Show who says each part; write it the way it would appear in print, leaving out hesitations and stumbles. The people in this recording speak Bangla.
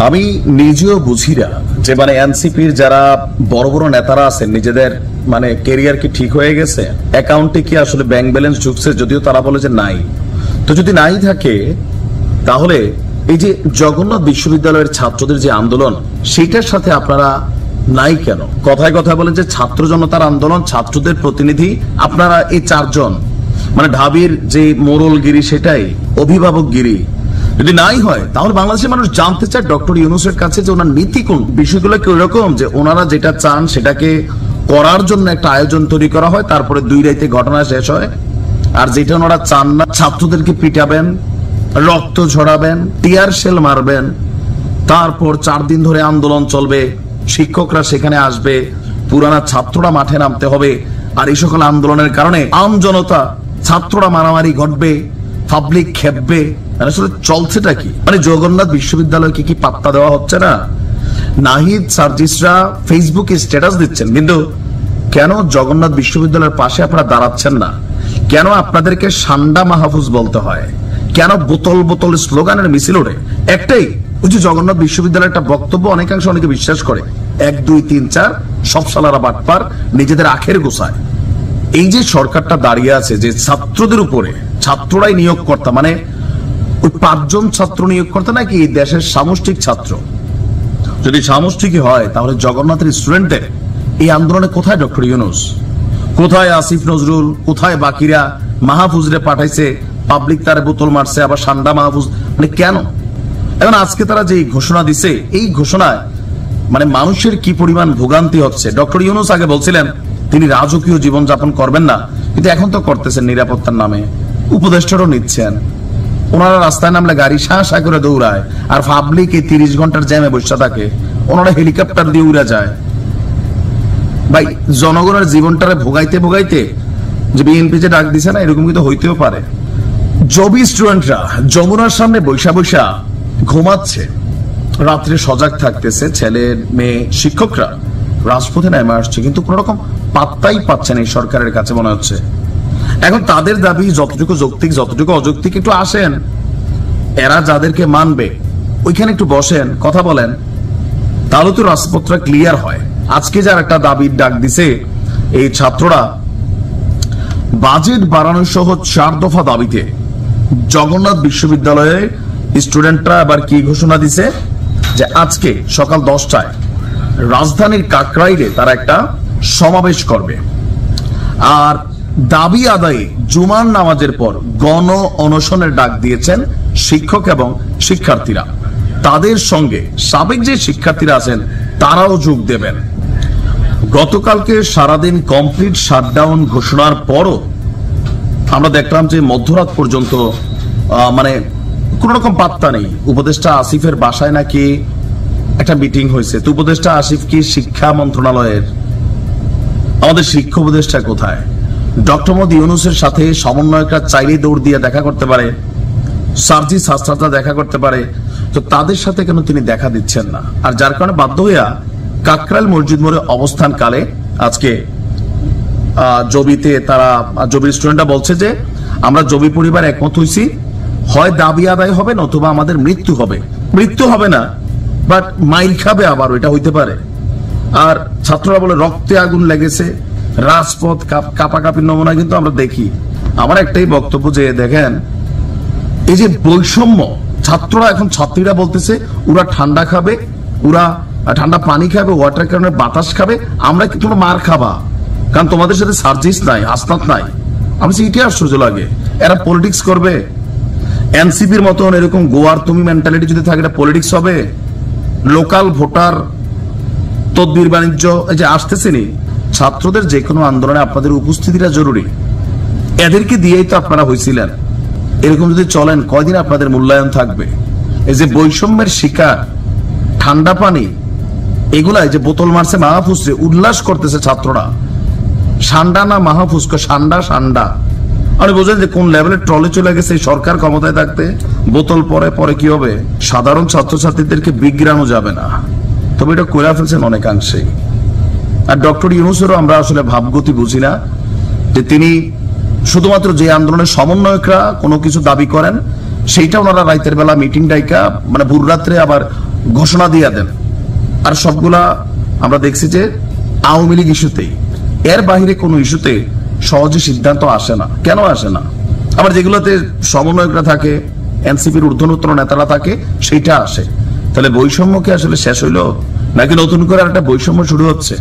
Speaker 1: আমি নিজেও বুঝি না যে মানে এনসিপির যারা বড় বড় নেতারা আছেন নিজেদের মানে কেরিয়ার কি ঠিক হয়ে গেছে, অ্যাকাউন্টে কি আসলে ব্যাংক ব্যালেন্স ঢুকছে, যদিও তারা বলে যে নাই। তো যদি নাই থাকে তাহলে এই যে জগন্নাথ বিশ্ববিদ্যালয়ের ছাত্রদের যে আন্দোলন সেইটার সাথে আপনারা নাই কেন? কথায় কথায় বলেন যে ছাত্র জনতার আন্দোলন, ছাত্রদের প্রতিনিধি আপনারা এই চারজন, মানে ঢাবির যে মোরলগিরি সেটাই অভিভাবকগিরি যদি নাই হয় তাহলে বাংলাদেশের মানুষ জানতে চায় ডক্টর ইউনূসের কাছে যে ওনার নীতি কোন। বিষয়গুলো কি ওইরকম যে ওনারা যেটা চান সেটাকে করার জন্য একটা আয়োজন তৈরি করা হয়, তারপরে 2 রাতে ঘটনা শেষ হয়, আর যেটা ওনারা চান না ছাত্রদেরকে পিটাবেন, রক্ত ঝরাবেন, টিয়ার শেল মারবেন, তারপর 4 দিন ধরে আন্দোলন চলবে, শিক্ষকরা সেখানে আসবে, পুরানা ছাত্ররা মাঠে নামতে হবে, আর এই সকল আন্দোলনের কারণে আম জনতা ছাত্ররা মারামারি ঘটবে, পাবলিক খেপবে। আসলে চলছেটা কি? মানে জগন্নাথ বিশ্ববিদ্যালয়কে কি পাত্তা দেওয়া হচ্ছে না? নাহিদ সার্জিসরা ফেসবুকে স্ট্যাটাস দিচ্ছেন, কিন্তু কেন জগন্নাথ বিশ্ববিদ্যালয়ের পাশে আপনারা দাঁড়াচ্ছেন না? কেন আপনাদেরকে সান্ডা মাহফুজ বলতে হয়? কেন বোতল বোতল স্লোগানের মিছিল ওঠে? একটাই, ওই যে জগন্নাথ বিশ্ববিদ্যালয়ের একটা বক্তব্য অনেকাংশ অনেকে বিশ্বাস করে 1 2 3 4 সব সালারা বাটপার, নিজেদের আখের গোছায়। এই যে সরকারটা দাঁড়িয়ে আছে যে ছাত্রদের উপরে, ছাত্ররাই নিয়োগকর্তা, মানে ওই 5 জন ছাত্র নিয়োগকর্তা নাকি দেশের সামষ্টিক ছাত্র? যদি সামষ্টিকই হয় তাহলে জগন্নাথের স্টুডেন্টদের এই আন্দোলনে কোথায় ডক্টর ইউনূস, কোথায় আসিফ নজরুল, কোথায় বাকিরা? মাহফুজরে পাঠাইছে, পাবলিক তারে বোতল মারছে, আবার সান্ডা মাহফুজ, মানে কেন? এখন আজকে তারা যে ঘোষণা দিছে, এই ঘোষণায় মানে মানুষের কি পরিমাণ ভোগান্তি হচ্ছে। ডক্টর ইউনূস আগে বলছিলেন তিনি রাজকীয় জীবন যাপন করবেন না, কিন্তু এখন তো করতেছেন নিরাপত্তার নামে, উপদেষ্টারও নিচ্ছেন। ওনারা রাস্তায় নামলে গাড়ি শাঁ শাঁ করে দৌড়ায়, আর পাবলিক এই 30 ঘন্টার জ্যামে বসে থাকে, ওনারা হেলিকপ্টার দিয়ে উড়ে যায়। ভাই, জনগণের জীবনটারে ভোগাইতে ভোগাইতে যে বিএনপি যে ডাক দিছে না, এরকম কিন্তু হইতেও পারে। জবি স্টুডেন্টরা যমুনার সামনে বৈশা বৈশা ঘুমাচ্ছে, রাত্রে সজাগ থাকতেছে, ছেলে মেয়ে শিক্ষকরা রাজপথে নেমে আসছে, কিন্তু কোন রকম পাত্তাই পাচ্ছেন এই সরকারের কাছে মনে হচ্ছে। এখন তাদের দাবি যতটুকু যৌক্তিক যতটুকু অযৌক্তিক, একটু আসেন, এরা যাদেরকে মানবে ওইখানে একটু বসেন, কথা বলেন, তাহলে তো রাজপথটা ক্লিয়ার হয়। আজকে যার একটা দাবির ডাক দিছে এই ছাত্ররা, বাজেট বাড়ানো সহ 4 দফা দাবিতে জগন্নাথ বিশ্ববিদ্যালয়ের স্টুডেন্টরা আবার কি ঘোষণা দিছে যে আজকে সকাল 10টায় রাজধানীর কাকরাইলে তারা একটা সমাবেশ করবে, আর দাবি আদায়ে জুমার নামাজের পর গণ অনশনের ডাক দিয়েছেন শিক্ষক এবং শিক্ষার্থীরা। তাদের সঙ্গে সাবেক যে শিক্ষার্থীরা আছেন তারাও যোগ দেবেন। গতকালকে সারাদিন কমপ্লিট শাটডাউন ঘোষণার পরও আমরা দেখলাম যে মধ্যরাত পর্যন্ত মানে কোন রকম পাত্তা নেই। উপদেষ্টা আসিফের বাসায় নাকি একটা মিটিং হয়েছে, তো উপদেষ্টা আসিফ কি শিক্ষা মন্ত্রণালয়ের? আমাদের শিক্ষা উপদেষ্টা কোথায়? ডক্টর মোহাম্মদ ইউনূসের সাথে সমন্বয়করা চাইলেই দৌড় দিয়ে দেখা করতে পারে, সার্জিস হাসনাতরা দেখা করতে পারে, তো তাদের সাথে কেন তিনি দেখা দিচ্ছেন না? আর যার কারণে বাধ্য হইয়া কাকরাইল মসজিদ মোড়ে অবস্থান কালে আজকে জবিতে তারা, জবির স্টুডেন্টরা বলছে যে আমরা জবি পরিবার একমত হইছি, হয় দাবি আদায় হবে নতুবা আমাদের মৃত্যু হবে। মৃত্যু হবে না, বাট মাইল খাবে আবার, ওইটা হইতে পারে। আর ছাত্ররা বলে রক্তে আগুন লেগেছে, রাজপথ কাপাকাপির নমুনা কিন্তু আমরা দেখি। আমার একটাই বক্তব্য যে দেখেন, এই যে বৈষম্য, ছাত্ররা এখন ছাত্রীরা বলতেছে ওরা ঠান্ডা খাবে, ওরা ঠান্ডা পানি খাবে, ওয়াটার কারণে বাতাস খাবে, আমরা কি তোমরা মার খাবা, কারণ তোমাদের সাথে সার্জিস নাই, আসনাত নাই। আমি এটাই আশ্চর্য লাগে, এরা পলিটিক্স করবে। এনসিপির মতন এরকম গোয়ার তুমি মেন্টালিটি যদি থাকে, এটা পলিটিক্স হবে? লোকাল ভোটার তদবির বাণিজ্য এই যে আসতেছেনি, ছাত্রদের যে কোনো আন্দোলনে আপনাদের উপস্থিতিটা জরুরি। এদেরকে দিয়েই তো আপনারা হয়েছিলেন। এরকম যদি চলেন কয়দিন আপনাদের মূল্যায়ন থাকবে? এই যে বৈষম্যের শিকার, ঠান্ডা পানি, এগুলা যে বোতল মারছে মাহফুজে, উল্লাস করতেছে ছাত্ররা। সান্ডা না মাহফুজ, সান্ডা সান্ডা। আপনি বোঝেন যে কোন লেভেলের ট্রলে চলে গেছে এই সরকার ক্ষমতায় থাকতে। বোতল পরে পরে কি হবে? সাধারণ ছাত্রছাত্রীদেরকে বিগ্রানো যাবে না, তবে এটা করে ফেলছেন অনেকাংশেই। আর ডক্টর ইউনূসেরও আমরা আসলে ভাবগতি বুঝি না, যে তিনি শুধুমাত্র যে আন্দোলনের সমন্বয়করা কোনো কিছু দাবি করেন সেইটা ওনারা রাতের বেলা মিটিং ডাইকা, মানে ভোর রাত্রে আবার ঘোষণা দিয়ে দেন। আর সবগুলা আমরা দেখছি যে আওয়ামী লীগ ইস্যুতেই, এর বাহিরে কোনো ইস্যুতে সহজে সিদ্ধান্ত আসে না। কেন আসে না? আবার যেগুলোতে সমন্বয়করা থাকে, এনসিপির ঊর্ধ্বতন নেতারা থাকে, সেইটা আসে। তাহলে বৈষম্য কি আসলে শেষ হইলো, নাকি নতুন করে একটা বৈষম্য শুরু হচ্ছে?